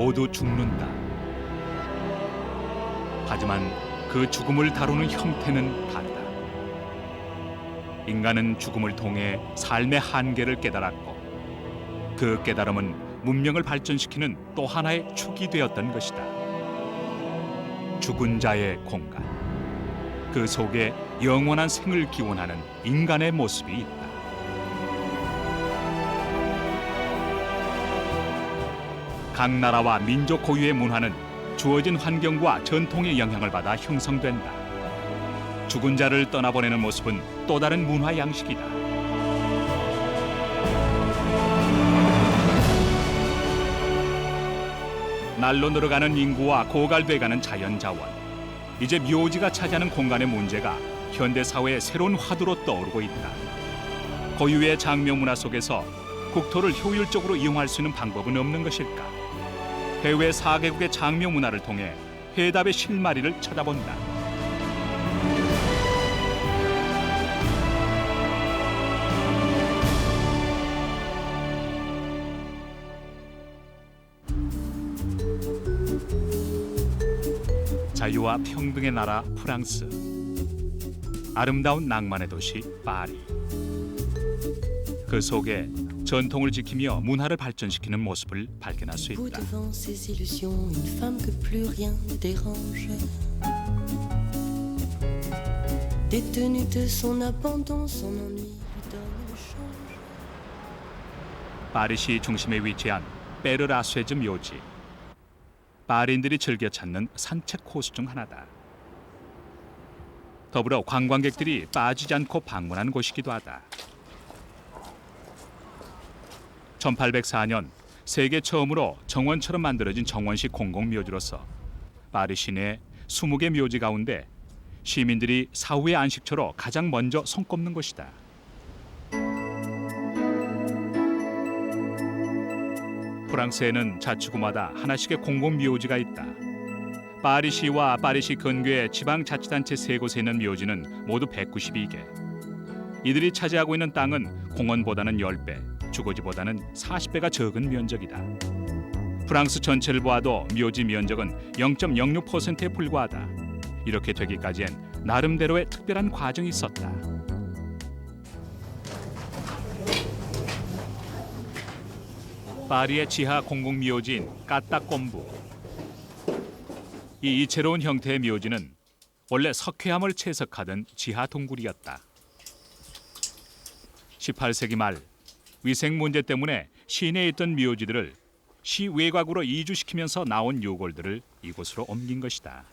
모두 죽는다. 하지만 그 죽음을 다루는 형태는 다르다. 인간은 죽음을 통해 삶의 한계를 깨달았고 그 깨달음은 문명을 발전시키는 또 하나의 축이 되었던 것이다. 죽은 자의 공간. 그 속에 영원한 생을 기원하는 인간의 모습이 있다. 각 나라와 민족 고유의 문화는 주어진 환경과 전통의 영향을 받아 형성된다. 죽은 자를 떠나보내는 모습은 또 다른 문화 양식이다. 날로 늘어가는 인구와 고갈돼가는 자연 자원. 이제 묘지가 차지하는 공간의 문제가 현대 사회의 새로운 화두로 떠오르고 있다. 고유의 장묘 문화 속에서 국토를 효율적으로 이용할 수 있는 방법은 없는 것일까? 해외 4개국의 장묘 문화를 통해 해답의 실마리를 찾아본다. 자유와 평등의 나라 프랑스. 아름다운 낭만의 도시 파리. 그 속에 전통을 지키며 문화를 발전시키는 모습을 발견할 수 있다. 파리시 중심에 위치한 베르라쇠즈 묘지. 파리인들이 즐겨 찾는 산책 코스 중 하나다. 더불어 관광객들이 빠지지 않고 방문하는 곳이기도 하다. 1804년 세계 처음으로 정원처럼 만들어진 정원식 공공묘지로서 파리 시내 20개 묘지 가운데 시민들이 사후의 안식처로 가장 먼저 손꼽는 곳이다. 프랑스에는 자치구마다 하나씩의 공공묘지가 있다. 파리시와 파리시 근교의 지방자치단체 3곳에 있는 묘지는 모두 192개. 이들이 차지하고 있는 땅은 공원보다는 10배, 주거지보다는 40배가 적은 면적이다. 프랑스 전체를 보아도 묘지 면적은 0.06%에 불과하다. 이렇게 되기까지엔 나름대로의 특별한 과정이 있었다. 파리의 지하 공공묘지인 까딱곰부. 이 이채로운 형태의 묘지는 원래 석회암을 채석하던 지하 동굴이었다. 18세기 말 위생 문제 때문에 시내에 있던 묘지들을 시 외곽으로 이주시키면서 나온 유골들을 이곳으로 옮긴 것이다.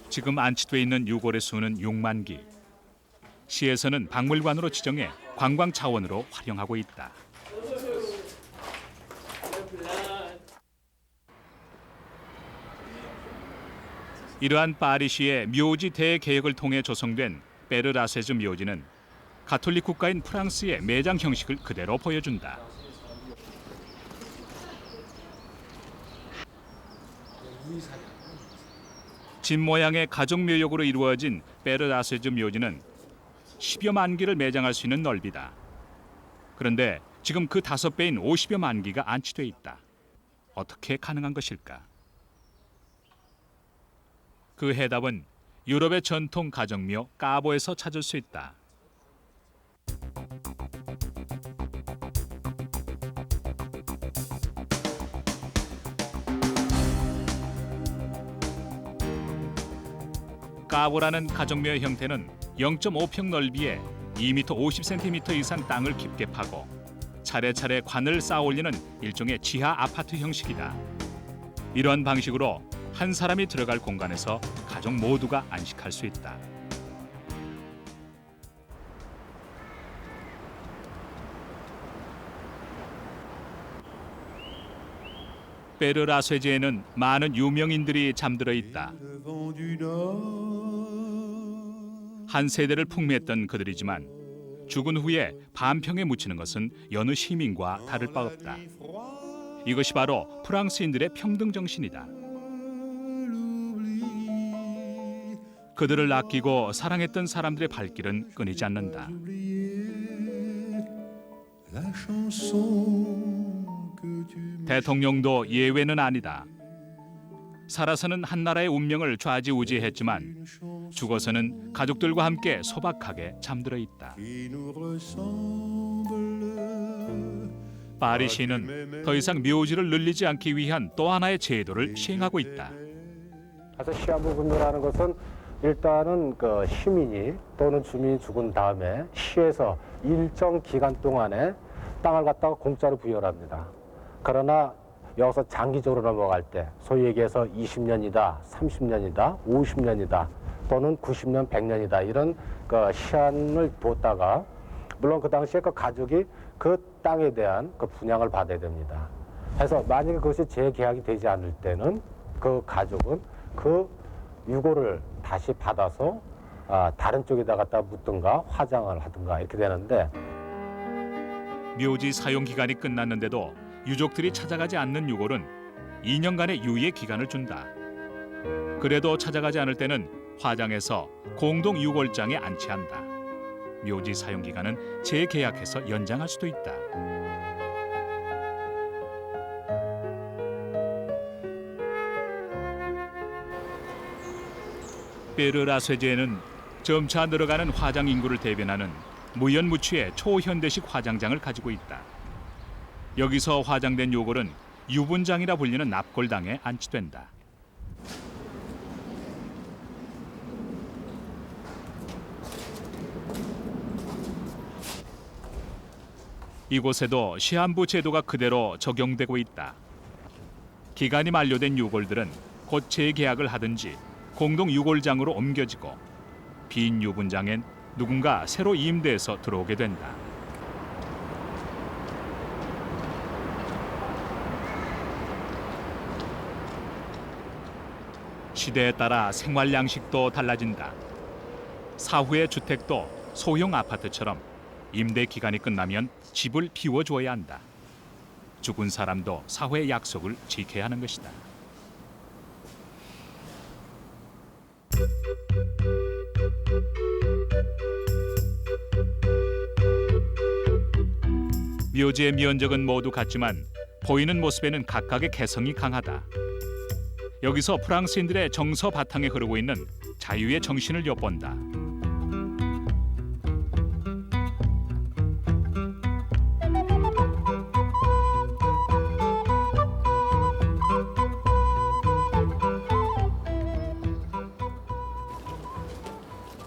지금 안치돼 있는 유골의 수는 6만 기. 시에서는 박물관으로 지정해 관광 차원으로 활용하고 있다. 이러한 파리시의 묘지 대개혁을 통해 조성된 베르라세즈 묘지는 가톨릭 국가인 프랑스의 매장 형식을 그대로 보여준다. 집 모양의 가족 묘역으로 이루어진 베르라세즈 묘지는 10여만 기를 매장할 수 있는 넓이다. 그런데 지금 그 5배인 50여만 기가 안치돼 있다. 어떻게 가능한 것일까? 그 해답은 유럽의 전통 가정묘 까보에서 찾을 수 있다. 까보라는 가정묘의 형태는 0.5평 넓이에 2m 50cm 이상 땅을 깊게 파고 차례차례 관을 쌓아 올리는 일종의 지하 아파트 형식이다. 이러한 방식으로 한 사람이 들어갈 공간에서 가족 모두가 안식할 수 있다. 베르라쇠즈에는 많은 유명인들이 잠들어 있다. 한 세대를 풍미했던 그들이지만 죽은 후에 반평에 묻히는 것은 여느 시민과 다를 바 없다. 이것이 바로 프랑스인들의 평등 정신이다. 그들을 아끼고 사랑했던 사람들의 발길은 끊이지 않는다. 대통령도 예외는 아니다. 살아서는 한 나라의 운명을 좌지우지했지만 죽어서는 가족들과 함께 소박하게 잠들어 있다. 파리 시는 더 이상 묘지를 늘리지 않기 위한 또 하나의 제도를 시행하고 있다. 그래서 시한부 분노라는 것은 일단은 그 시민이 또는 주민이 죽은 다음에 시에서 일정 기간 동안에 땅을 갖다가 공짜로 부여합니다. 그러나 여기서 장기적으로 넘어갈 때 소위 얘기해서 20년이다, 30년이다, 50년이다 또는 90년, 100년이다 이런 그 시한을 뒀다가 물론 그 당시에 그 가족이 그 땅에 대한 그 분양을 받아야 됩니다. 그래서 만약에 그것이 재계약이 되지 않을 때는 그 가족은 그 유고를 다시 받아서 다른 쪽에다 갖다 묻든가 화장을 하든가 이렇게 되는데 묘지 사용 기간이 끝났는데도 유족들이 찾아가지 않는 유골은 2년간의 유예 기간을 준다. 그래도 찾아가지 않을 때는 화장해서 공동 유골장에 안치한다. 묘지 사용 기간은 재계약해서 연장할 수도 있다. 베르라 쇠지에는 점차 늘어가는 화장 인구를 대변하는 무연무취의 초현대식 화장장을 가지고 있다. 여기서 화장된 요골은 유분장이라 불리는 납골당에 안치된다. 이곳에도 시한부 제도가 그대로 적용되고 있다. 기간이 만료된 유골들은 곧 재계약을 하든지 공동 유골장으로 옮겨지고 빈 유분장엔 누군가 새로 임대해서 들어오게 된다. 시대에 따라 생활 양식도 달라진다. 사후의 주택도 소형 아파트처럼 임대 기간이 끝나면 집을 비워줘야 한다. 죽은 사람도 사후의 약속을 지켜야 하는 것이다. 묘지의 면적은 모두 같지만 보이는 모습에는 각각의 개성이 강하다. 여기서 프랑스인들의 정서 바탕에 흐르고 있는 자유의 정신을 엿본다.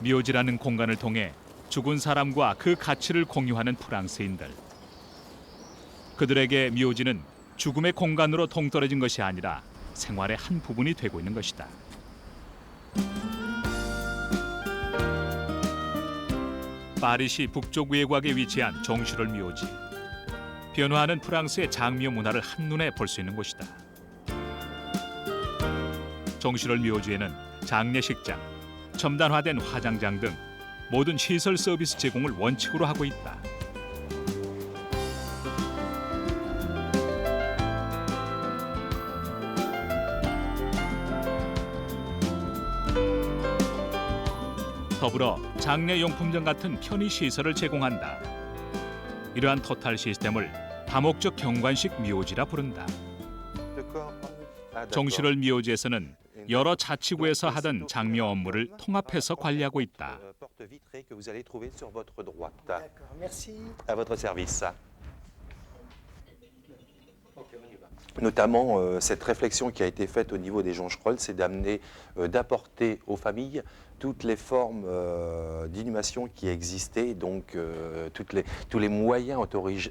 묘지라는 공간을 통해 죽은 사람과 그 가치를 공유하는 프랑스인들. 그들에게 묘지는 죽음의 공간으로 동떨어진 것이 아니라 생활의 한 부분이 되고 있는 것이다. 파리시 북쪽 외곽에 위치한 종슈럴 묘지. 변화하는 프랑스의 장묘 문화를 한눈에 볼 수 있는 곳이다. 종슈럴 묘지에는 장례식장, 첨단화된 화장장 등 모든 시설 서비스 제공을 원칙으로 하고 있다. 더불어 장례용품점 같은 편의시설을 제공한다. 이러한 토탈 시스템을 다목적 경관식 묘지라 부른다. 종슈럴 묘지에서는 여러 자치구에서 하던 장묘 업무를 통합해서 관리하고 있다. Notamment, cette réflexion qui a été faite au niveau des joncherolles, c'est d'apporter aux familles toutes les formes d'inhumation qui existaient, donc tous les moyens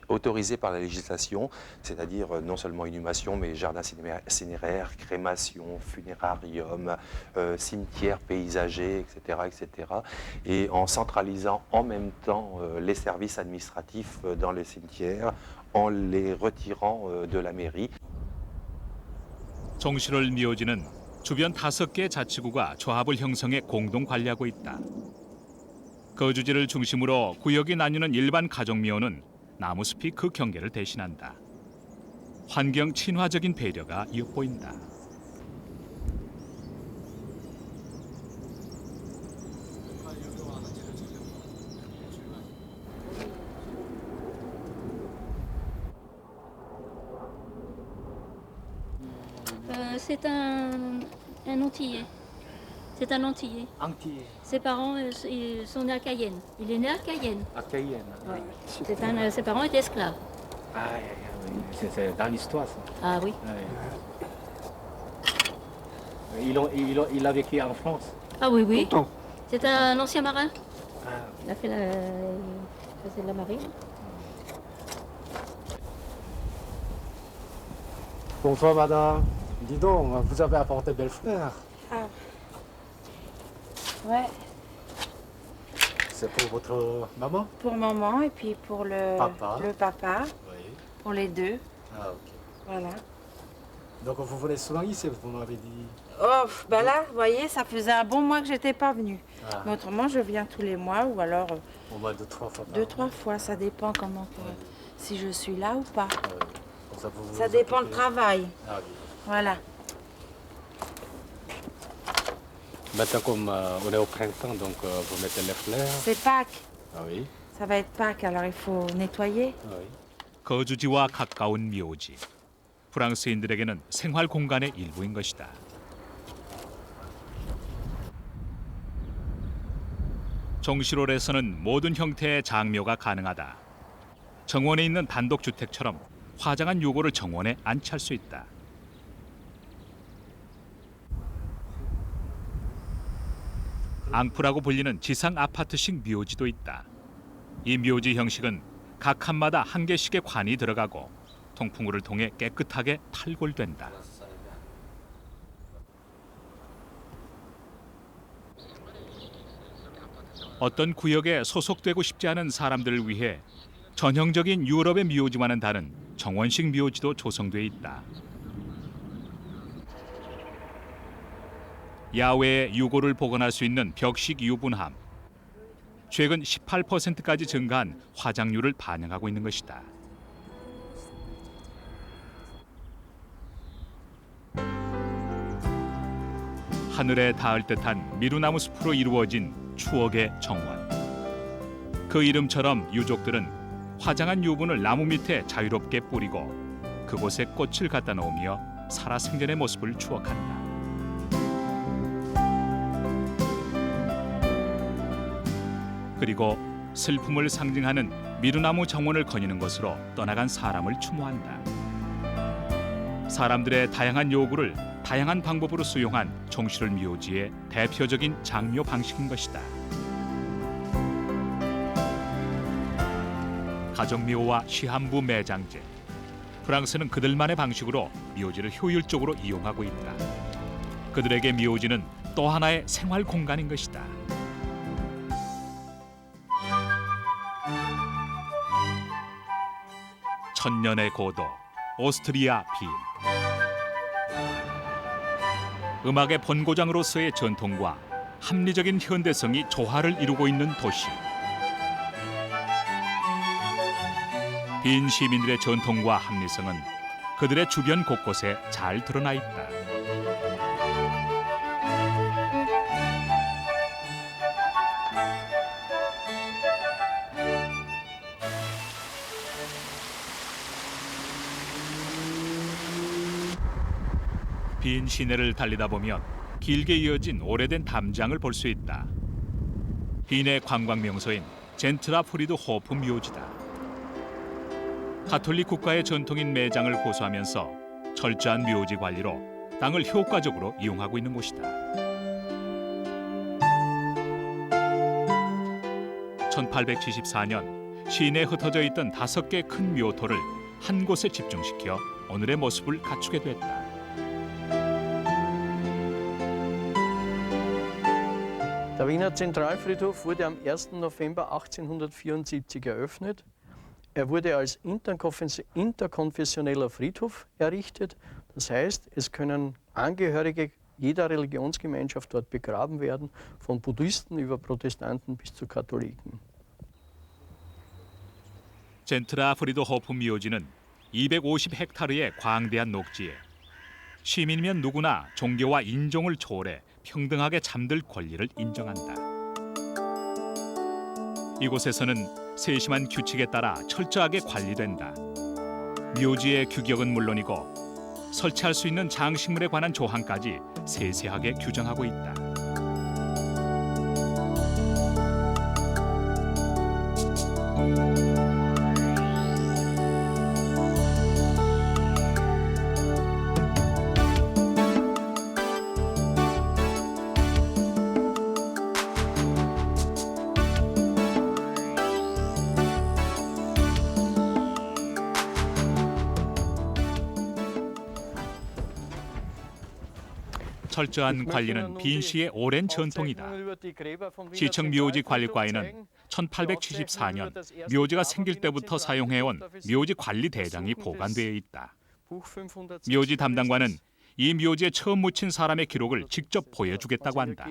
autorisés par la législation, c'est-à-dire non seulement inhumation, mais jardin cinéraire, crémation, funérarium, cimetière paysager, etc., etc. Et en centralisant en même temps les services administratifs dans les cimetières, en les retirant de la mairie. 종슈럴 묘지는 주변 5개 자치구가 조합을 형성해 공동 관리하고 있다. 거주지를 중심으로 구역이 나뉘는 일반 가족묘는 나무숲이 그 경계를 대신한다. 환경 친화적인 배려가 엿보인다. C'est un Antillais. C'est un Antillais. Antillais, Ses parents ils sont nés à Cayenne. Il est né à Cayenne. à Cayenne. Ouais. Ses parents étaient esclaves. Ah, oui, c'est dans l'histoire ça. Ah oui. Ouais. Il a vécu en France. Ah oui, oui. Longtemps. C'est un ancien marin. Ah, Il a fait il faisait de la marine. Bonsoir madame. Dis donc, vous avez apporté belles fleurs. Ah. Ouais, C'est pour votre maman? pour maman et puis pour Papa. le papa, Oui. pour les deux. Ah, ok. Voilà. Donc vous venez souvent ici, vous m'avez dit. Oh, ben là, vous voyez, ça faisait un bon mois que j'étais pas venue. Ah, Mais autrement, je viens tous les mois ou alors au moins 2-3 fois par deux, an. 3 fois. Ça dépend comment si je suis là ou pas. Ah, oui. Comme ça, vous Ça vous dépend le occupez. travail. Ah, oui. Voilà. Maintenant, comme on est au printemps, donc vous mettez les fleurs. C'est Pâques. Ah oui. Ça va être Pâques, alors il faut nettoyer. Ah oui. 거주지와 가까운 묘지. 프랑스인들에게는 생활 공간의 일부인 것이다. 정실홀에서는 모든 형태의 장묘가 가능하다. 정원에 있는 단독주택처럼 화장한 요고를 정원에 안치할 수 있다. 앙프라고 불리는 지상 아파트식 묘지도 있다. 이 묘지 형식은 각 칸마다 한 개씩의 관이 들어가고 통풍구를 통해 깨끗하게 탈골된다. 어떤 구역에 소속되고 싶지 않은 사람들을 위해 전형적인 유럽의 묘지와는 다른 정원식 묘지도 조성돼 있다. 야외에 유골을 보관할 수 있는 벽식 유분함. 최근 18%까지 증가한 화장률을 반영하고 있는 것이다. 하늘에 닿을 듯한 미루나무 숲으로 이루어진 추억의 정원. 그 이름처럼 유족들은 화장한 유분을 나무 밑에 자유롭게 뿌리고 그곳에 꽃을 갖다 놓으며 살아생전의 모습을 추억한다. 그리고 슬픔을 상징하는 미루나무 정원을 거니는 것으로 떠나간 사람을 추모한다. 사람들의 다양한 요구를 다양한 방법으로 수용한 정실홀 묘지의 대표적인 장묘 방식인 것이다. 가정묘와 시한부 매장제. 프랑스는 그들만의 방식으로 묘지를 효율적으로 이용하고 있다. 그들에게 묘지는 또 하나의 생활 공간인 것이다. 천년의 고도 오스트리아 빈. 음악의 본고장으로서의 전통과 합리적인 현대성이 조화를 이루고 있는 도시. 빈 시민들의 전통과 합리성은 그들의 주변 곳곳에 잘 드러나 있다. 빈 시내를 달리다 보면 길게 이어진 오래된 담장을 볼 수 있다. 빈의 관광 명소인 젠트라 프리드 호프 묘지다. 가톨릭 국가의 전통인 매장을 고수하면서 철저한 묘지 관리로 땅을 효과적으로 이용하고 있는 곳이다. 1874년 시내에 흩어져 있던 5개 큰 묘토를 한 곳에 집중시켜 오늘의 모습을 갖추게 됐다. Der Wiener Zentralfriedhof wurde am 1. November 1874 eröffnet. Er wurde als interkonfessioneller Friedhof errichtet. Das heißt, es können Angehörige jeder Religionsgemeinschaft dort begraben werden, von Buddhisten über Protestanten bis zu Katholiken. 젠트라 프리드 호프 묘지는 250헥타르의 광대한 녹지에 시민이면 누구나 종교와 인종을 초월해 평등하게 잠들 권리를 인정한다. 이곳에서는 세심한 규칙에 따라 철저하게 관리된다. 묘지의 규격은 물론이고 설치할 수 있는 장식물에 관한 조항까지 세세하게 규정하고 있다. 철저한 관리는 빈 씨의 오랜 전통이다. 시청 묘지 관리과에는 1874년 묘지가 생길 때부터 사용해온 묘지 관리 대장이 보관되어 있다. 묘지 담당관은 이 묘지에 처음 묻힌 사람의 기록을 직접 보여주겠다고 한다.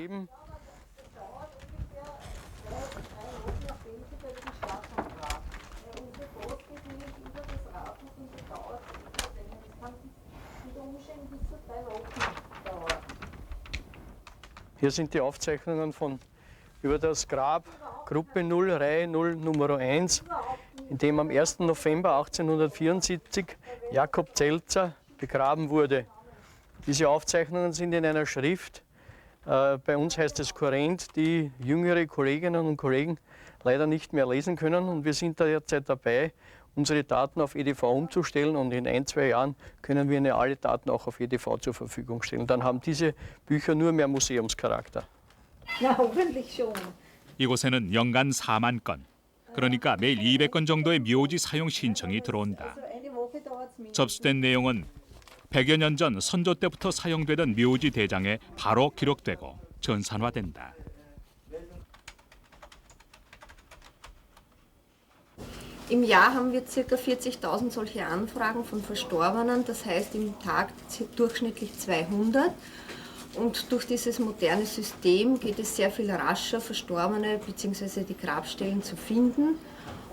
Hier sind die Aufzeichnungen über das Grab Gruppe 0, Reihe 0, Nummer 1, in dem am 1. November 1874 Jakob Zelzer begraben wurde. Diese Aufzeichnungen sind in einer Schrift, bei uns heißt es Kurrent, die jüngere Kolleginnen und Kollegen leider nicht mehr lesen können. Und wir sind derzeit dabei, unsere Daten auf EDV umzustellen, und in 1-2 Jahren können wir Ihnen alle Daten auch auf EDV zur Verfügung stellen. Dann haben diese Bücher nur mehr Museumscharakter. Ja, hoffentlich schon. 이곳에는 연간 4만 건, 그러니까 매일 200건 정도의 묘지 사용 신청이 들어온다. 접수된 내용은 100여 년 전 선조 때부터 사용되던 묘지 대장에 바로 기록되고 전산화된다. Im Jahr haben wir ca. 40.000 solche Anfragen von Verstorbenen, das heißt im Tag durchschnittlich 200. Und durch dieses moderne System geht es sehr viel rascher, Verstorbene bzw. die Grabstellen zu finden.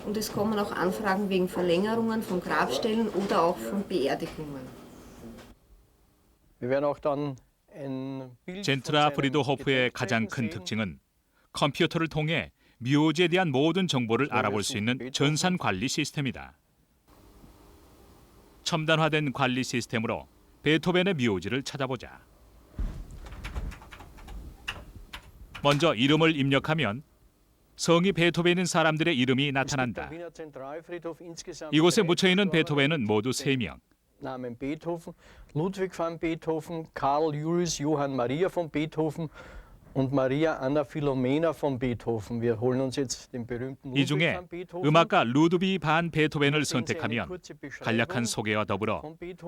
Und es kommen auch Anfragen wegen Verlängerungen von Grabstellen oder auch von Beerdigungen. Wir werden auch dann ein Bild 젠트라 프리도호프의 가장 큰 특징은 컴퓨터를 통해 묘지에 대한 모든 정보를 알아볼 수 있는 전산 관리 시스템이다. 첨단화된 관리 시스템으로 베토벤의 묘지를 찾아보자. 먼저 이름을 입력하면 성이 베토벤인 사람들의 이름이 나타난다. 이곳에 묻혀있는 베토벤은 모두 3명. Namen Beethoven, Ludwig van Beethoven, Karl Julius Johann Maria von Beethoven und Maria Anna Philomena von Beethoven. Wir holen uns jetzt den berühmten 이 Ludwig 중에 van Beethoven. 음악가 루드비 반 베토벤을 선택하면 간략한 소개와 더불어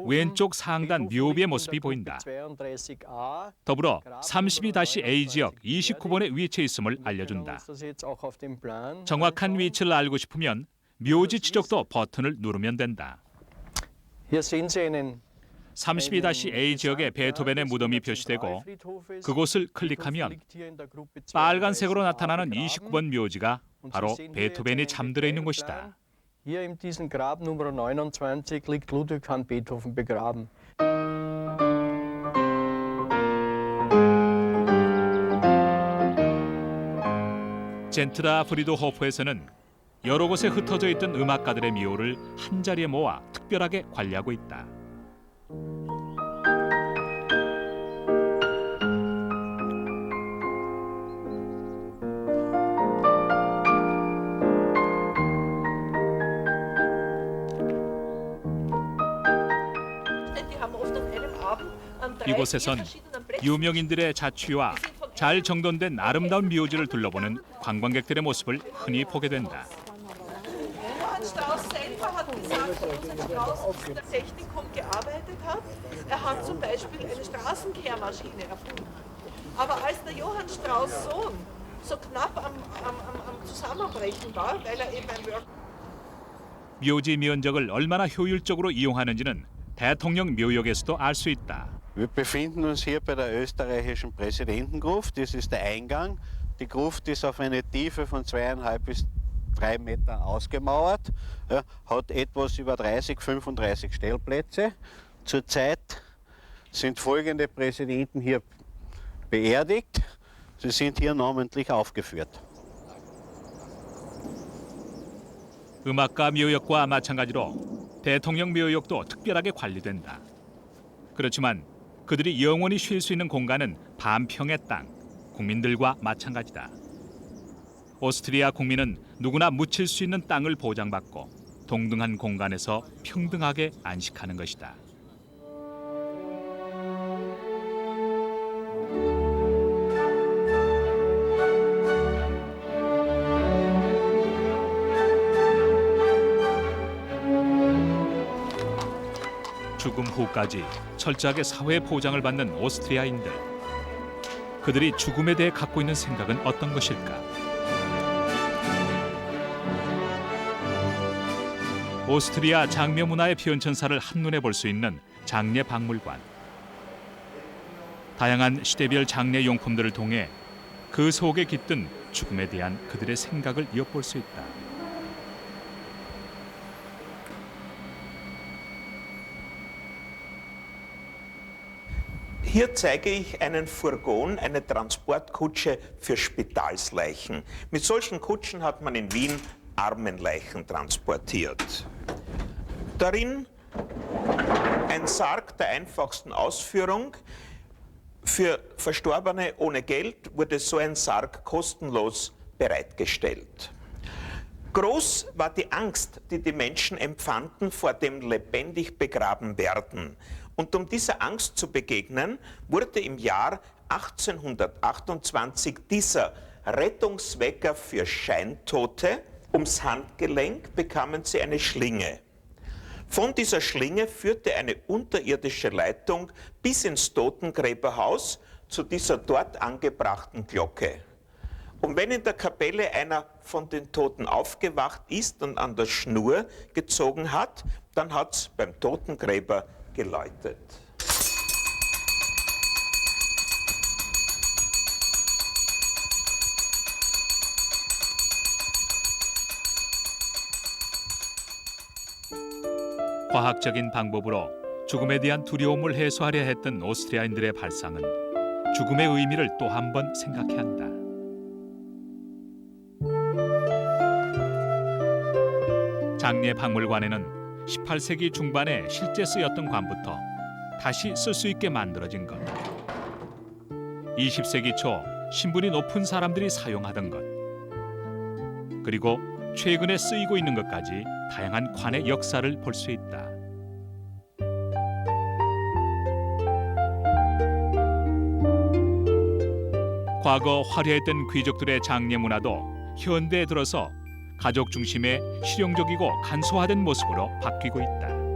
왼쪽 상단 묘비의 모습이 보인다. 더불어 32-A 지역 29번에 위치해 있음을 알려준다. 정확한 위치를 알고 싶으면 묘지 지적도 버튼을 누르면 된다. Hier sehen Sie einen 32-A 지역에 베토벤의 무덤이 표시되고 그곳을 클릭하면 빨간색으로 나타나는 29번 묘지가 바로 베토벤이 잠들어 있는 곳이다. Hier in diesem Grab Nummer 29 liegt Ludwig van Beethoven begraben. 젠트라 프리도호프에서는 여러 곳에 흩어져 있던 음악가들의 묘를 한자리에 모아 특별하게 관리하고 있다. 이곳에선 유명인들의 자취와 잘 정돈된 아름다운 묘지를 둘러보는 관광객들의 모습을 흔히 보게 된다. Strauss selber hat gesagt, dass ein Strauss mit der Technik gearbeitet hat. Hat zum Beispiel eine Straßenkehrmaschine erfunden. Aber als der Johann Strauss Sohn so knapp am Zusammenbrechen war, weil eben ein Work 묘지 면적을 얼마나 효율적으로 이용하는지는 대통령 묘역에서도 알 수 있다. Wir befinden uns hier bei der österreichischen Präsidentengruft. Das ist der Eingang. Die Gruft ist auf eine Tiefe von 2,5 bis 3 Metern ausgemauert, ja, hat etwas über 35 Stellplätze. Zurzeit sind folgende Präsidenten hier beerdigt. Sie sind hier namentlich aufgeführt. 음악가 묘역과 마찬가지로 대통령 묘역도 특별하게 관리된다. 그렇지만 그들이 영원히 쉴 수 있는 공간은 반평의 땅, 국민들과 마찬가지다. 오스트리아 국민은 누구나 묻힐 수 있는 땅을 보장받고 동등한 공간에서 평등하게 안식하는 것이다. 죽음 후까지 철저하게 사회 보장을 받는 오스트리아인들. 그들이 죽음에 대해 갖고 있는 생각은 어떤 것일까? 오스트리아 장묘 문화의 변천사를 한눈에 볼 수 있는 장례 박물관. 다양한 시대별 장례 용품들을 통해 그 속에 깃든 죽음에 대한 그들의 생각을 엿볼 수 있다. Hier zeige ich einen Furgon, eine Transportkutsche für Spitalsleichen. Mit solchen Kutschen hat man in Wien Armenleichen transportiert. Darin ein Sarg der einfachsten Ausführung. Für Verstorbene ohne Geld wurde so ein Sarg kostenlos bereitgestellt. Groß war die Angst, die die Menschen empfanden vor dem lebendig begraben werden. Und um dieser Angst zu begegnen, wurde im Jahr 1828 dieser Rettungswecker für Scheintote. Ums Handgelenk bekamen sie eine Schlinge. Von dieser Schlinge führte eine unterirdische Leitung bis ins Totengräberhaus zu dieser dort angebrachten Glocke. Und wenn in der Kapelle einer von den Toten aufgewacht ist und an der Schnur gezogen hat, dann hat es beim Totengräber geläutet. 과학적인 방법으로 죽음에 대한 두려움을 해소하려 했던 오스트리아인들의 발상은 죽음의 의미를 또 한 번 생각해야 한다. 장례 박물관에는 18세기 중반에 실제 쓰였던 관부터 다시 쓸 수 있게 만들어진 것, 20세기 초 신분이 높은 사람들이 사용하던 것, 그리고 최근에 쓰이고 있는 것까지 다양한 관의 역사를 볼 수 있다. 과거 화려했던 귀족들의 장례 문화도 현대에 들어서 가족 중심의 실용적이고 간소화된 모습으로 바뀌고 있다.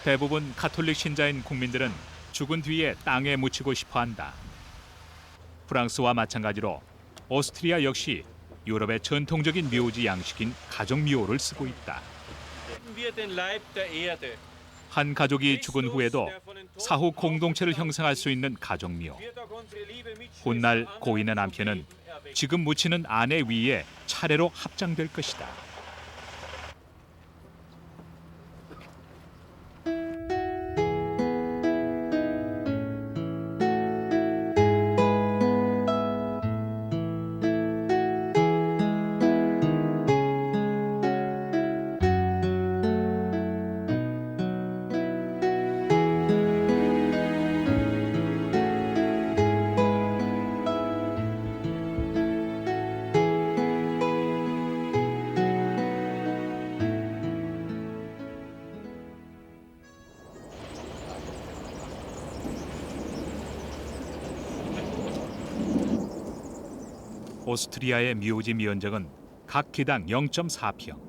대부분 가톨릭 신자인 국민들은 죽은 뒤에 땅에 묻히고 싶어한다. 프랑스와 마찬가지로 오스트리아 역시 유럽의 전통적인 묘지 양식인 가족묘를 쓰고 있다. 한 가족이 죽은 후에도 사후 공동체를 형성할 수 있는 가족묘. 훗날 고인의 남편은 지금 묻히는 아내 위에 차례로 합장될 것이다. 오스트리아의 묘지 면적은 각 기당 0.4평.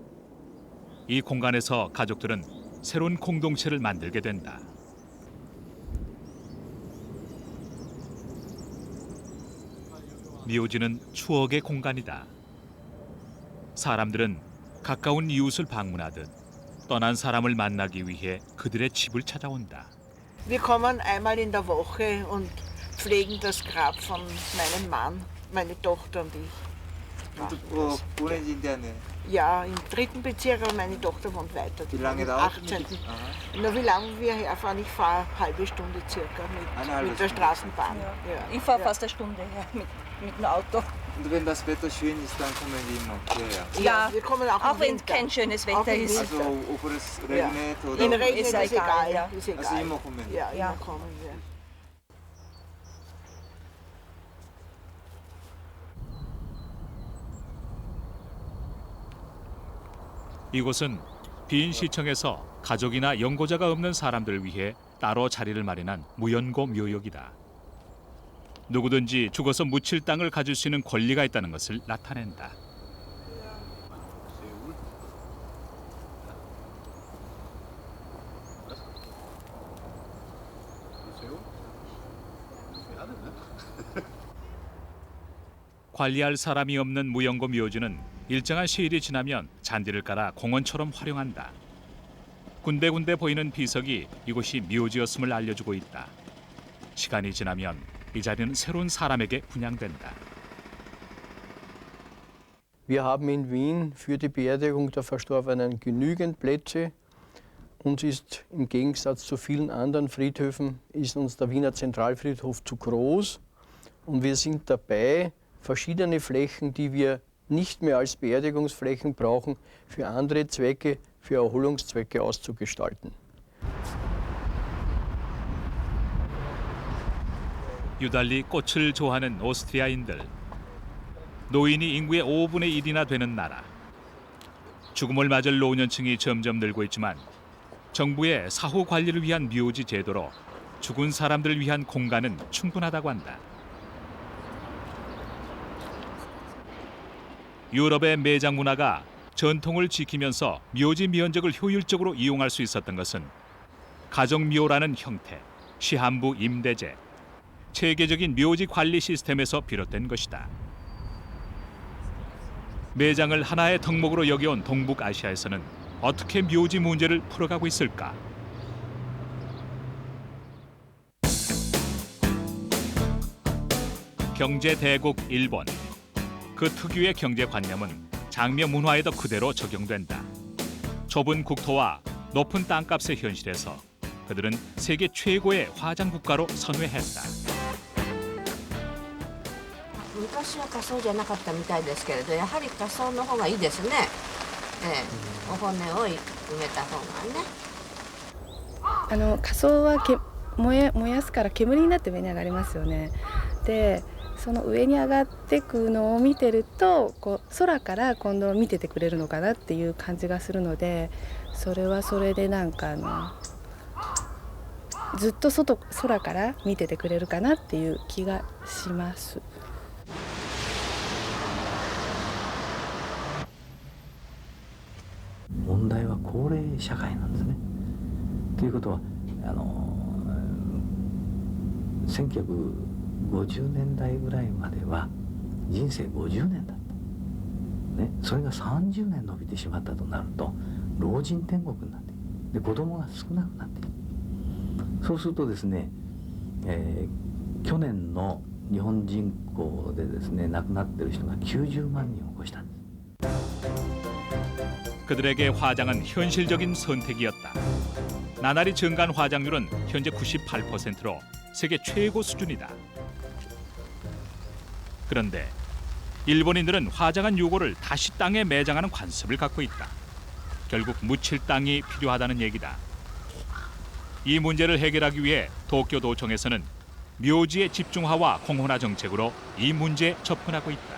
이 공간에서 가족들은 새로운 공동체를 만들게 된다. 묘지는 추억의 공간이다. 사람들은 가까운 이웃을 방문하듯 떠난 사람을 만나기 위해 그들의 집을 찾아온다. Wir kommen einmal in der Woche und pflegen das Grab von meinem Mann, meine Tochter und ich. Wo wohnen Sie in der Nähe? Ja, im 3. Bezirk, aber meine Tochter wohnt weiter. Wie lange wohnt dauert 18. es? Na, wie lange wir herfahren? Ich fahre eine halbe Stunde circa mit der Straßenbahn. Ja. Ich fahre fast eine Stunde mit dem Auto. Und wenn das Wetter schön ist, dann kommen Sie immer hierher. Ja, wir kommen auch wenn es kein schönes Wetter ist. Also, ob es regnet oder... Wenn regnet, ist ist egal, egal. ja. Ist egal. Also immer kommen. Ja, immer kommen wir. 이곳은 빈 시청에서 가족이나 연고자가 없는 사람들을 위해 따로 자리를 마련한 무연고 묘역이다. 누구든지 죽어서 묻힐 땅을 가질 수 있는 권리가 있다는 것을 나타낸다. 관리할 사람이 없는 무연고 묘지는 일정한 시일이 지나면 잔디를 깔아 공원처럼 활용한다. 군데군데 보이는 비석이 이곳이 묘지였음을 알려주고 있다. 시간이 지나면 이 자리는 새로운 사람에게 분양된다. Wir haben in Wien für die Beerdigung der Verstorbenen genügend Plätze. Uns ist im Gegensatz zu vielen anderen Friedhöfen ist uns der Wiener Zentralfriedhof zu groß. Und wir sind dabei, verschiedene Flächen, die wir nicht mehr als Beerdigungsflächen brauchen, für andere Zwecke, für Erholungszwecke auszugestalten. 유달리 꽃을 좋아하는 오스트리아인들. 노인이 인구의 5분의 1이나 되는 나라. 죽음을 맞을 노년층이 점점 늘고 있지만 정부의 사후 관리를 위한 묘지 제도로 죽은 사람들을 위한 공간은 충분하다고 한다. 유럽의 매장 문화가 전통을 지키면서 묘지 미연적을 효율적으로 이용할 수 있었던 것은 가정묘라는 형태, 시한부 임대제, 체계적인 묘지 관리 시스템에서 비롯된 것이다. 매장을 하나의 덕목으로 여겨온 동북아시아에서는 어떻게 묘지 문제를 풀어가고 있을까? 경제 대국 일본. 그 특유의 경제관념은 장묘 문화에도 그대로 적용된다. 좁은 국토와 높은 땅값의 현실에서 그들은 세계 최고의 화장 국가로 선회했다. 昔は仮装じゃなかったみたいですけれど、やはり仮装の方がいいですね。お骨を埋めた方がね。仮装は燃やすから煙になって上に上がりますよね。で、その上に上がってくのを見てると、こう空から今度見ててくれるのかなっていう感じがするので、それはそれでなんかずっと空から見ててくれるかなっていう気がします。問題は高齢社会なんですね。ということは1950年代ぐらいまでは人生50年だった、ね、それが30年延びてしまったとなると老人天国になってで子供が少なくなっている。そうするとですね、去年の日本人口でですね亡くなっている人が90万人を超したんです。 그들에게 화장은 현실적인 선택이었다. 나날이 증가한 화장률은 현재 98%로 세계 최고 수준이다. 그런데 일본인들은 화장한 유골을 다시 땅에 매장하는 관습을 갖고 있다. 결국 묻힐 땅이 필요하다는 얘기다. 이 문제를 해결하기 위해 도쿄도청에서는 묘지의 집중화와 공헌화 정책으로 이 문제에 접근하고 있다.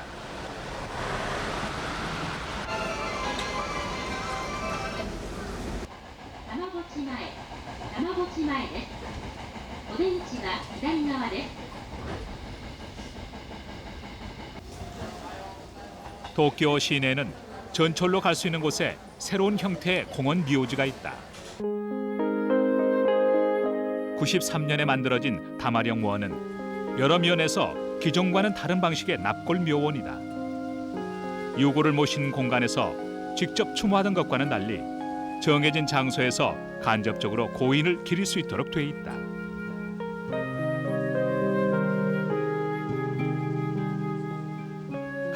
도쿄 시내에는 전철로 갈 수 있는 곳에 새로운 형태의 공원 묘지가 있다. 93년에 만들어진 다마령 묘원은 여러 면에서 기존과는 다른 방식의 납골 묘원이다. 유골을 모신 공간에서 직접 추모하던 것과는 달리 정해진 장소에서 간접적으로 고인을 기릴 수 있도록 돼 있다.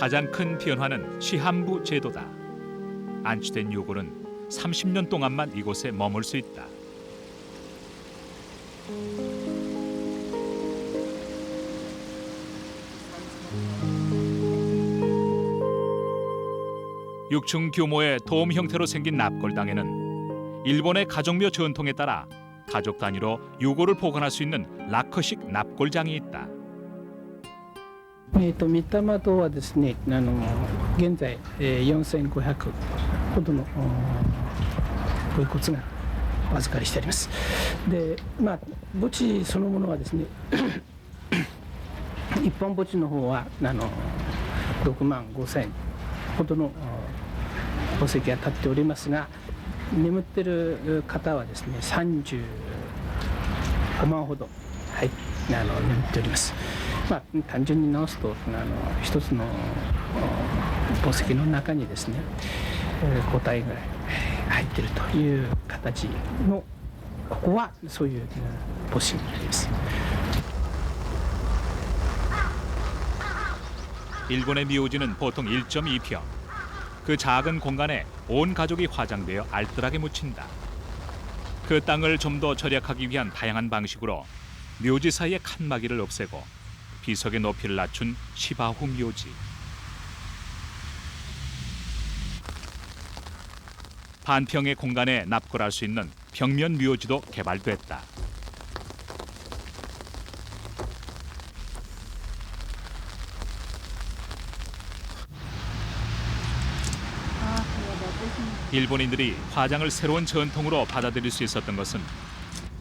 가장 큰 변화는 시한부 제도다. 안치된 유골은 30년 동안만 이곳에 머물 수 있다. 육층 규모의 돔 형태로 생긴 납골당에는 일본의 가족묘 전통에 따라 가족 단위로 유골을 보관할 수 있는 락커식 납골장이 있다. 御霊堂はですね、現在、4500ほどのご遺骨がお預かりしてあります。で、墓地そのものはですね、一般墓地の方は6万5000ほどの宝石が立っておりますが、眠っている方はですね、35万ほど、はい、眠っております。単純に直すと一つの宝石の中にですね5体ぐらい入っているという形のここはそういう墓地になります。 일본의 묘지는 보통 1.2평. 그 작은 공간에 온 가족이 화장되어 알뜰하게 묻힌다. 그 땅을 좀 더 절약하기 위한 다양한 방식으로 묘지 사이의 칸막이를 없애고 비석의 높이를 낮춘 시바후 묘지. 반평의 공간에 납골할 수 있는 벽면 묘지도 개발됐다. 일본인들이 화장을 새로운 전통으로 받아들일 수 있었던 것은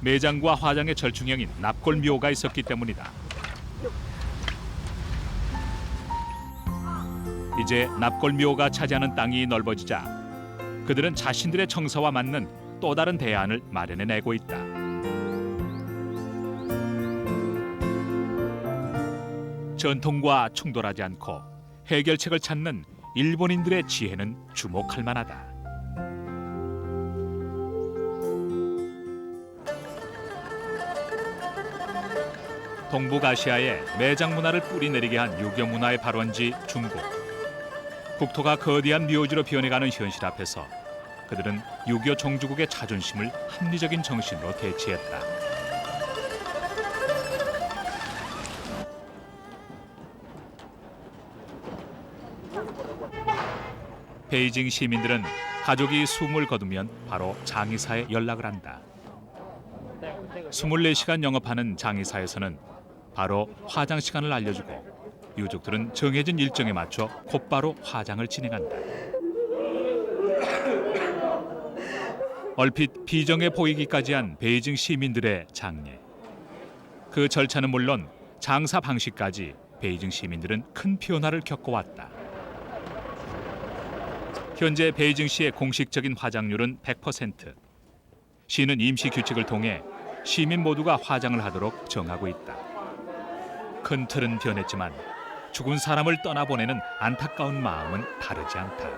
매장과 화장의 절충형인 납골묘가 있었기 때문이다. 이제 납골묘가 차지하는 땅이 넓어지자 그들은 자신들의 청사와 맞는 또 다른 대안을 마련해내고 있다. 전통과 충돌하지 않고 해결책을 찾는 일본인들의 지혜는 주목할 만하다. 동북아시아에 매장 문화를 뿌리내리게 한 유교 문화의 발원지 중국. 국토가 거대한 묘지로 변해가는 현실 앞에서 그들은 유교 종주국의 자존심을 합리적인 정신으로 대치했다. 베이징 시민들은 가족이 숨을 거두면 바로 장의사에 연락을 한다. 24시간 영업하는 장의사에서는 바로 화장 시간을 알려주고 유족들은 정해진 일정에 맞춰 곧바로 화장을 진행한다. 얼핏 비정해 보이기까지 한 베이징 시민들의 장례. 그 절차는 물론 장사 방식까지 베이징 시민들은 큰 변화를 겪어왔다. 현재 베이징시의 공식적인 화장률은 100%. 시는 임시 규칙을 통해 시민 모두가 화장을 하도록 정하고 있다. 큰 틀은 변했지만 죽은 사람을 떠나보내는 안타까운 마음은 다르지 않다.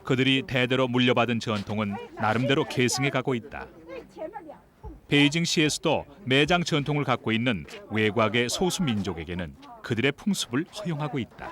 그들이 대대로 물려받은 전통은 나름대로 계승해가고 있다. 베이징시에서도 매장 전통을 갖고 있는 외곽의 소수 민족에게는 그들의 풍습을 허용하고 있다.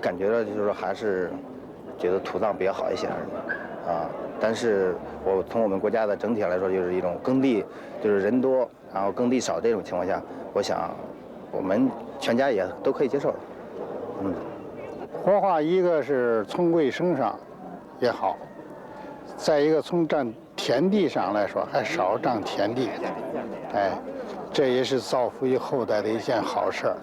感觉到就是说还是觉得土葬比较好一些但是从我们国家的整体来说，就是一种耕地就是人多，然后耕地少这种情况下，我想我们全家也都可以接受。火化一个是从卫生上也好，再一个从占田地上来说还少占田地，这也是造福于后代的一件好事儿。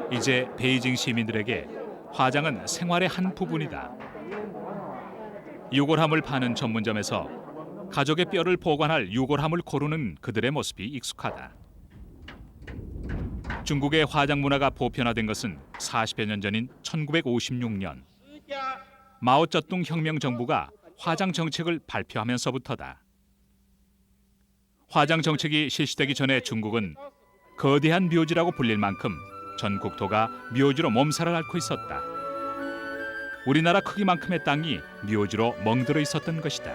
이제 베이징 시민들에게 화장은 생활의 한 부분이다. 유골함을 파는 전문점에서 가족의 뼈를 보관할 유골함을 고르는 그들의 모습이 익숙하다. 중국의 화장 문화가 보편화된 것은 40여 년 전인 1956년. 마오쩌둥 혁명 정부가 화장 정책을 발표하면서부터다. 화장 정책이 실시되기 전에 중국은 거대한 묘지라고 불릴 만큼 전 국토가 묘지로 몸살을 앓고 있었다. 우리나라 크기만큼의 땅이 묘지로 멍들어 있었던 것이다.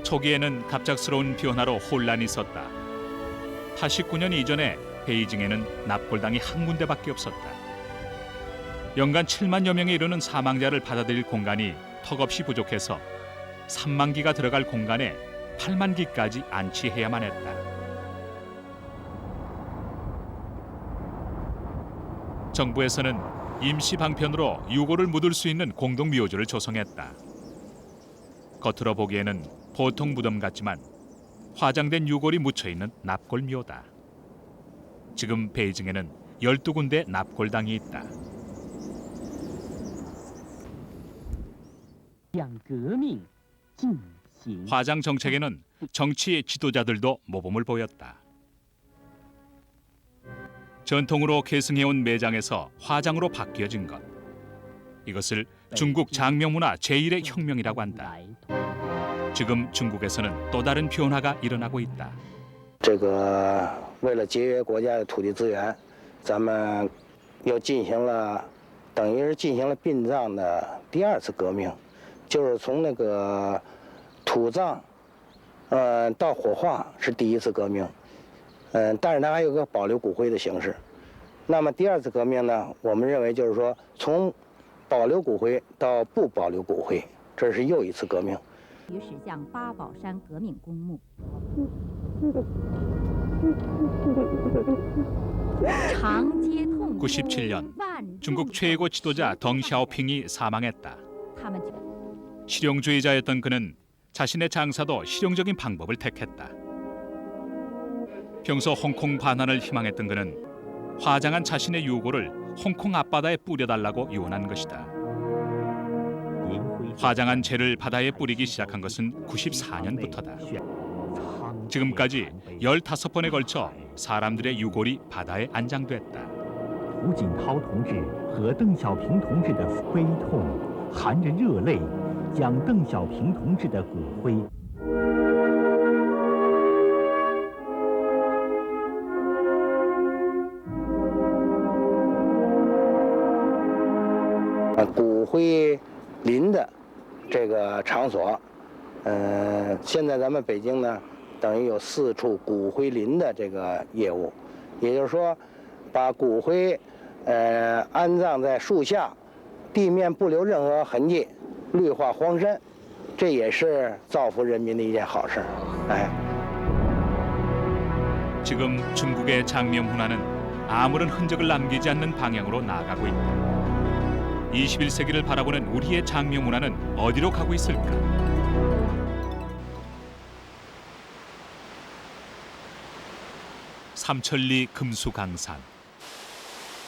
초기에는 갑작스러운 변화로 혼란이 있었다. 89년 이전에 베이징에는 납골당이 한 군데밖에 없었다. 연간 7만여 명에 이르는 사망자를 받아들일 공간이 턱없이 부족해서 3만 기가 들어갈 공간에 8만 기까지 안치해야만 했다. 정부에서는 임시 방편으로 유골을 묻을 수 있는 공동 묘지를 조성했다. 겉으로 보기에는 보통 무덤 같지만 화장된 유골이 묻혀 있는 납골묘다. 지금 베이징에는 12군데 납골당이 있다. 화장 정책에는 정치 지도자들도 모범을 보였다. 전통으로 계승해온 매장에서 화장으로 바뀌어진 것. 이것을 중국 장명문화 제1의 혁명이라고 한다. 지금 중국에서는 또 다른 변화가 일어나고 있다. 这个为了节约国家的土地资源，咱们又进行了，等于是进行了殡葬的第2次革命，就是从那个土葬，到火化是第1次革命，但是它还有个保留骨灰的形式。那么第2次革命呢，我们认为就是说从保留骨灰到不保留骨灰，这是又一次革命。 于驶向八宝山革命公墓。 97년 중국 최고 지도자 덩 샤오핑이 사망했다. 실용주의자였던 그는 자신의 장사도 실용적인 방법을 택했다. 평소 홍콩 반환을 희망했던 그는 화장한 자신의 유골을 홍콩 앞바다에 뿌려달라고 요원한 것이다. 화장한 재를 바다에 뿌리기 시작한 것은 94년부터다. 지금까지 15번에 걸쳐 사람들의 유골이 바다에 안장됐다. 胡锦涛同志和邓小平同志的悲痛，含着热泪，将邓小平同志的骨灰。 骨灰林的这个场所，现在咱们北京呢，等于有4处骨灰林的这个业务，也就是说，把骨灰安葬在树下，地面不留任何痕迹，绿化荒山，这也是造福人民的一件好事。哎。 지금 중국의 장명 문화는 아무런 흔적을 남기지 않는 방향으로 나아가고 있다. 21세기를 바라보는 우리의 장명 문화는 어디로 가고 있을까? 삼천리 금수강산.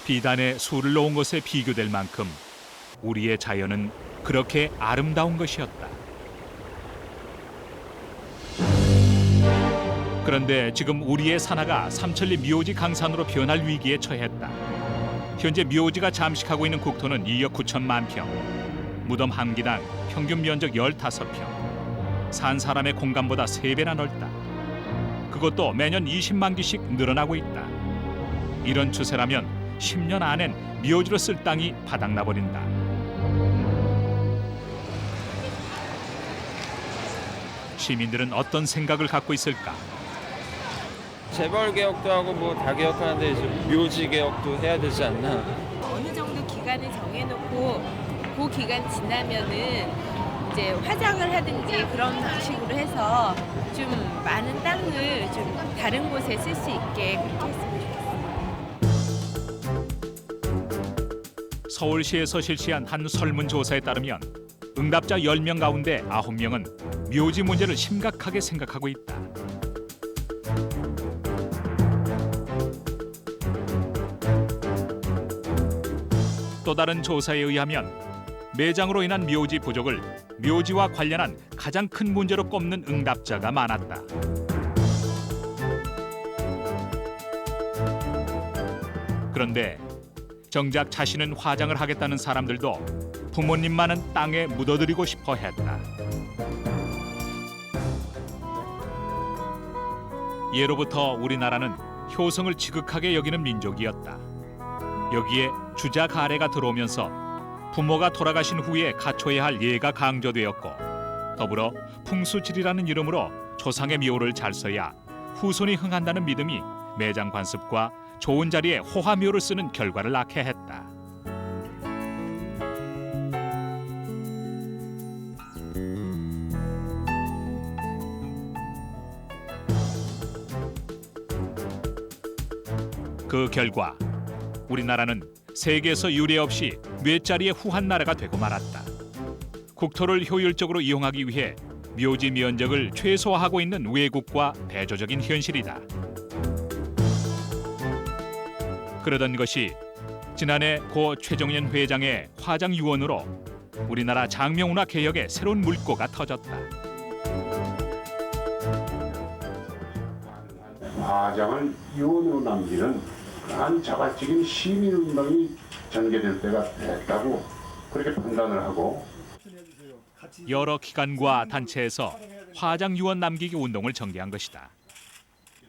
비단에 술을 놓은 것에 비교될 만큼 우리의 자연은 그렇게 아름다운 것이었다. 그런데 지금 우리의 산하가 삼천리 묘지 강산으로 변할 위기에 처했다. 현재 묘지가 잠식하고 있는 국토는 2억 9천만 평, 무덤 한 기당 평균 면적 15평, 산 사람의 공간보다 3배나 넓다. 그것도 매년 20만 기씩 늘어나고 있다. 이런 추세라면 10년 안엔 묘지로 쓸 땅이 바닥나 버린다. 시민들은 어떤 생각을 갖고 있을까? 재벌 개혁도 하고 뭐 다 개혁하는데 이제 묘지 개혁도 해야 되지 않나? 어느 정도 기간을 정해놓고 그 기간 지나면은 이제 화장을 하든지 그런 방식으로 해서 좀 많은 땅을 좀 다른 곳에 쓸 수 있게 그렇게 했으면 좋겠어요. 서울시에서 실시한 한 설문조사에 따르면 응답자 10명 가운데 9명은 묘지 문제를 심각하게 생각하고 있다. 또 다른 조사에 의하면 매장으로 인한 묘지 부족을 묘지와 관련한 가장 큰 문제로 꼽는 응답자가 많았다. 그런데 정작 자신은 화장을 하겠다는 사람들도 부모님만은 땅에 묻어드리고 싶어 했다. 예로부터 우리나라는 효성을 지극하게 여기는 민족이었다. 여기에 주자 가래가 들어오면서 부모가 돌아가신 후에 갖춰야 할 예가 강조되었고, 더불어 풍수질이라는 이름으로 조상의 묘를 잘 써야 후손이 흥한다는 믿음이 매장 관습과 좋은 자리에 호화묘를 쓰는 결과를 낳게 했다. 그 결과 우리나라는 세계에서 유례 없이 묘자리의 후한 나라가 되고 말았다. 국토를 효율적으로 이용하기 위해 묘지 면적을 최소화하고 있는 외국과 대조적인 현실이다. 그러던 것이 지난해 고 최종현 회장의 화장 유언으로 우리나라 장명문화 개혁의 새로운 물꼬가 터졌다. 화장을 유언으로 남기는 한 자발적인 시민운동이 전개될 때가 됐다고 그렇게 판단을 하고, 여러 기관과 단체에서 화장 유언 남기기 운동을 전개한 것이다.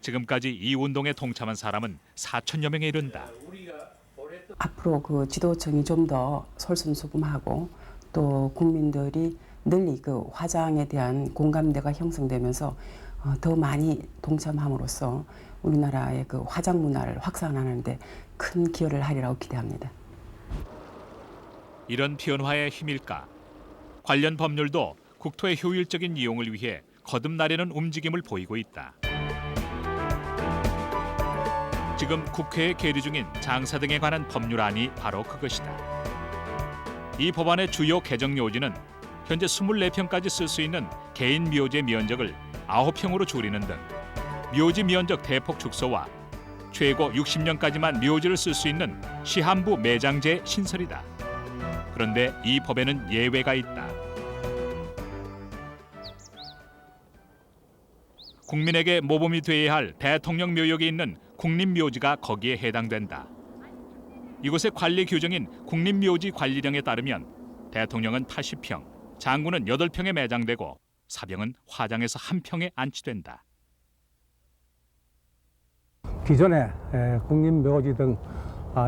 지금까지 이 운동에 동참한 사람은 4천여 명에 이른다. 앞으로 그 지도층이 좀 더 솔선수범하고 또 국민들이 널리 그 화장에 대한 공감대가 형성되면서 더 많이 동참함으로써 우리나라의 그 화장 문화를 확산하는 데 큰 기여를 하리라고 기대합니다. 이런 변화의 힘일까? 관련 법률도 국토의 효율적인 이용을 위해 거듭나려는 움직임을 보이고 있다. 지금 국회에 계류 중인 장사 등에 관한 법률안이 바로 그것이다. 이 법안의 주요 개정 요지는 현재 24평까지 쓸 수 있는 개인 묘지의 면적을 9평으로 줄이는 등 묘지 면적 대폭 축소와 최고 60년까지만 묘지를 쓸 수 있는 시한부 매장제 신설이다. 그런데 이 법에는 예외가 있다. 국민에게 모범이 되어야 할 대통령 묘역에 있는 국립묘지가 거기에 해당된다. 이곳의 관리 규정인 국립묘지 관리령에 따르면 대통령은 80평, 장군은 8평에 매장되고 사병은 화장에서 1평에 안치된다. 기존의 국립묘지 등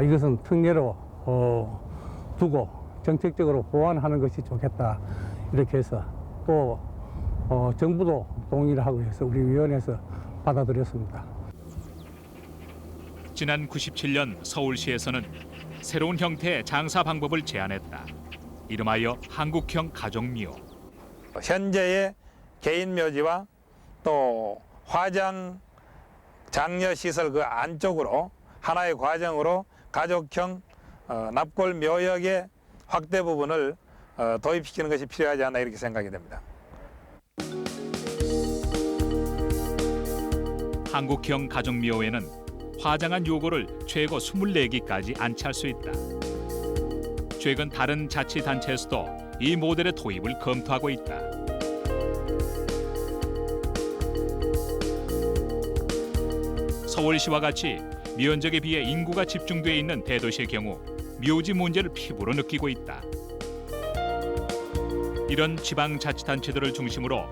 이것은 특례로 두고 정책적으로 보완하는 것이 좋겠다, 이렇게 해서 또 정부도 동의를 하고 해서 우리 위원회에서 받아들였습니다. 지난 97년 서울시에서는 새로운 형태의 장사 방법을 제안했다. 이름하여 한국형 가족묘. 현재의 개인 묘지와 또 화장 장려 시설 그 안쪽으로 하나의 과정으로 가족형 납골 묘역의 확대 부분을 도입시키는 것이 필요하지 않나, 이렇게 생각이 됩니다. 한국형 가족묘에는 화장한 요고를 최고 24기까지 안치할 수 있다. 최근 다른 자치단체에서도 이 모델의 도입을 검토하고 있다. 서울시와 같이 면적에 비해 인구가 집중돼 있는 대도시의 경우 묘지 문제를 피부로 느끼고 있다. 이런 지방자치단체들을 중심으로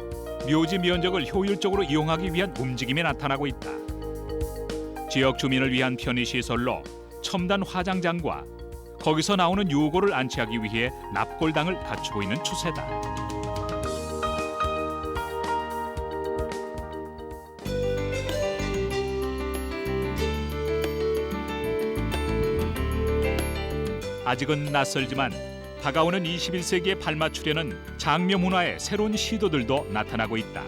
묘지 면적을 효율적으로 이용하기 위한 움직임이 나타나고 있다. 지역 주민을 위한 편의시설로 첨단 화장장과 거기서 나오는 요고를 안치하기 위해 납골당을 갖추고 있는 추세다. 아직은 낯설지만 다가오는 21세기에 발맞추려는 장묘 문화의 새로운 시도들도 나타나고 있다.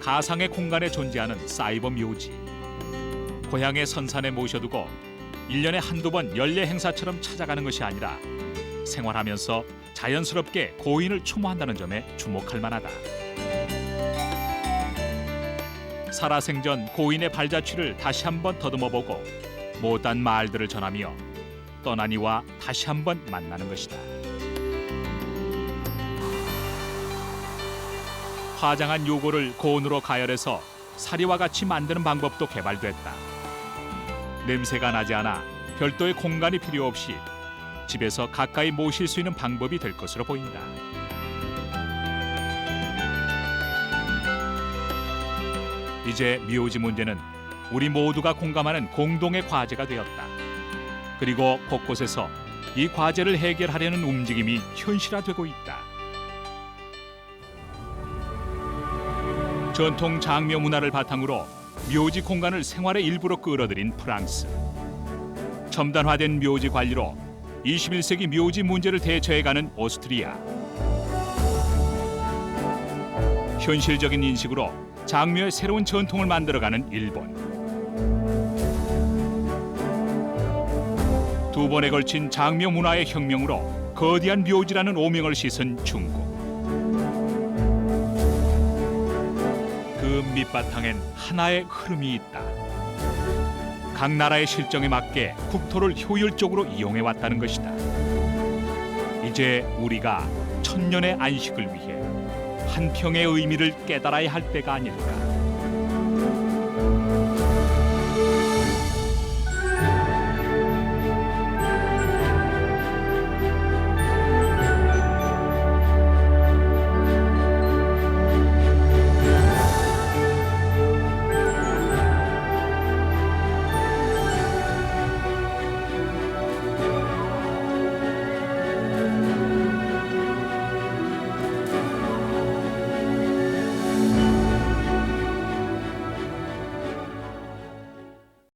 가상의 공간에 존재하는 사이버 묘지. 고향의 선산에 모셔두고 1년에 한두 번 연례 행사처럼 찾아가는 것이 아니라 생활하면서 자연스럽게 고인을 추모한다는 점에 주목할 만하다. 살아생전 고인의 발자취를 다시 한번 더듬어보고 못다한 말들을 전하며 떠나니와 다시 한번 만나는 것이다. 화장한 요고를 고온으로 가열해서 사리와 같이 만드는 방법도 개발됐다. 냄새가 나지 않아 별도의 공간이 필요 없이 집에서 가까이 모실 수 있는 방법이 될 것으로 보인다. 이제 묘지 문제는 우리 모두가 공감하는 공동의 과제가 되었다. 그리고 곳곳에서 이 과제를 해결하려는 움직임이 현실화되고 있다. 전통 장묘 문화를 바탕으로 묘지 공간을 생활의 일부로 끌어들인 프랑스. 첨단화된 묘지 관리로 21세기 묘지 문제를 대처해가는 오스트리아. 현실적인 인식으로 장묘의 새로운 전통을 만들어가는 일본. 두 번에 걸친 장묘 문화의 혁명으로 거대한 묘지라는 오명을 씻은 중국. 그 밑바탕엔 하나의 흐름이 있다. 각 나라의 실정에 맞게 국토를 효율적으로 이용해왔다는 것이다. 이제 우리가 천년의 안식을 위해 한 평의 의미를 깨달아야 할 때가 아닐까.